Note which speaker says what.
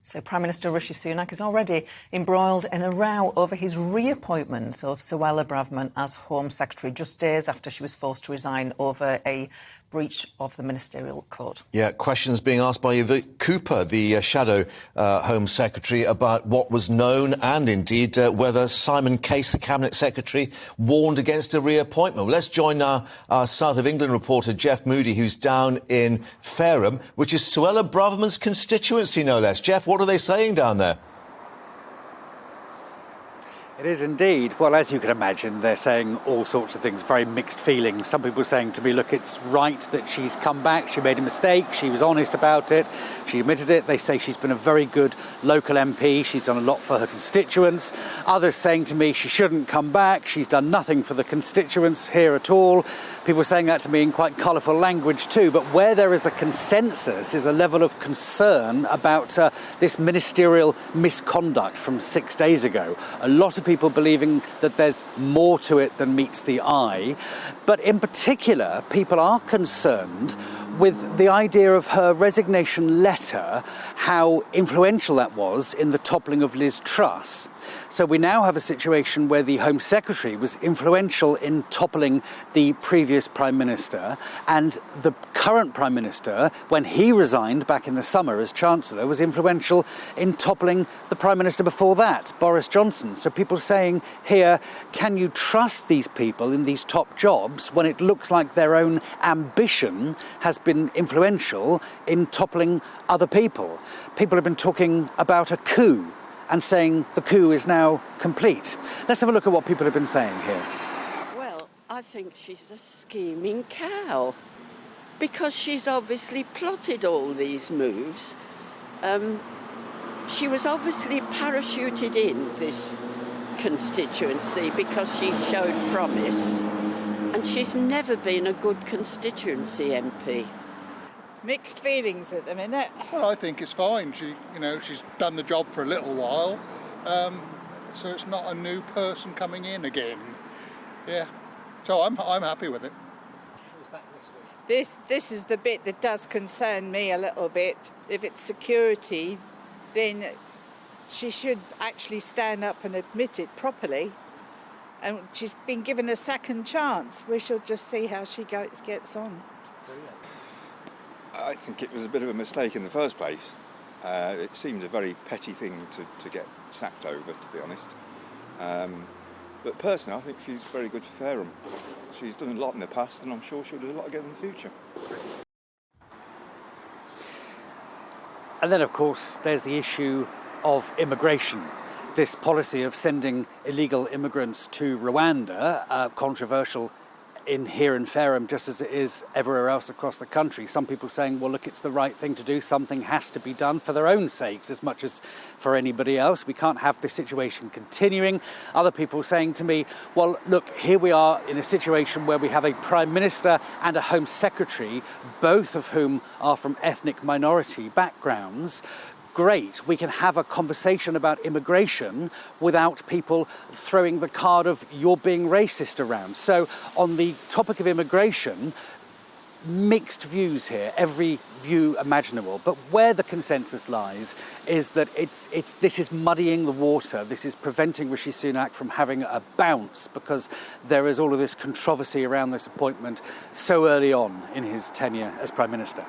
Speaker 1: So Prime Minister Rishi Sunak is already embroiled in a row over his reappointment of Suella Braverman as Home Secretary, just days after she was forced to resign over a breach of the ministerial code.
Speaker 2: Yeah, questions being asked by Yvette Cooper, the shadow Home Secretary, about what was known and indeed whether Simon Case, the Cabinet Secretary, warned against a reappointment. Well, let's join now our South of England reporter Jeff Moody, who's down in Fareham, which is Suella Braverman's constituency, no less. Jeff, what are they saying down there?
Speaker 3: It is indeed. Well, as you can imagine, they're saying all sorts of things, very mixed feelings. Some people saying to me, look, it's right that she's come back. She made a mistake. She was honest about it. She admitted it. They say she's been a very good local MP. She's done a lot for her constituents. Others saying to me she shouldn't come back. She's done nothing for the constituents here at all. People saying that to me in quite colourful language too. But where there is a consensus is a level of concern about this ministerial misconduct from 6 days ago. A lot of people believing that there's more to it than meets the eye. But in particular, people are concerned with the idea of her resignation letter, how influential that was in the toppling of Liz Truss. So we now have a situation where the Home Secretary was influential in toppling the previous Prime Minister, and the current Prime Minister, when he resigned back in the summer as Chancellor, was influential in toppling the Prime Minister before that, Boris Johnson. So people saying here, can you trust these people in these top jobs when it looks like their own ambition has been influential in toppling other people? People have been talking about a coup and saying the coup is now complete. Let's have a look at what people have been saying here.
Speaker 4: Well, I think she's a scheming cow because she's obviously plotted all these moves. She was obviously parachuted in this constituency because she showed promise, and she's never been a good constituency MP.
Speaker 5: Mixed feelings at the minute.
Speaker 6: Well, I think it's fine. She's done the job for a little while, so it's not a new person coming in again. Yeah, so I'm happy with it.
Speaker 5: This is the bit that does concern me a little bit. If it's security, then she should actually stand up and admit it properly. And she's been given a second chance. We shall just see how she gets on.
Speaker 7: I think it was a bit of a mistake in the first place. It seemed a very petty thing to get sacked over, to be honest. But personally, I think she's very good for Fareham. She's done a lot in the past, and I'm sure she'll do a lot again in the future.
Speaker 3: And then, of course, there's the issue of immigration. This policy of sending illegal immigrants to Rwanda, controversial here in Fareham, just as it is everywhere else across the country. Some people saying, well, look, it's the right thing to do. Something has to be done for their own sakes as much as for anybody else. We can't have this situation continuing. Other people saying to me, well, look, here we are in a situation where we have a Prime Minister and a Home Secretary, both of whom are from ethnic minority backgrounds. Great, we can have a conversation about immigration without people throwing the card of you're being racist around. So on the topic of immigration, mixed views here, every view imaginable. But where the consensus lies is that this is muddying the water. This is preventing Rishi Sunak from having a bounce because there is all of this controversy around this appointment so early on in his tenure as Prime Minister.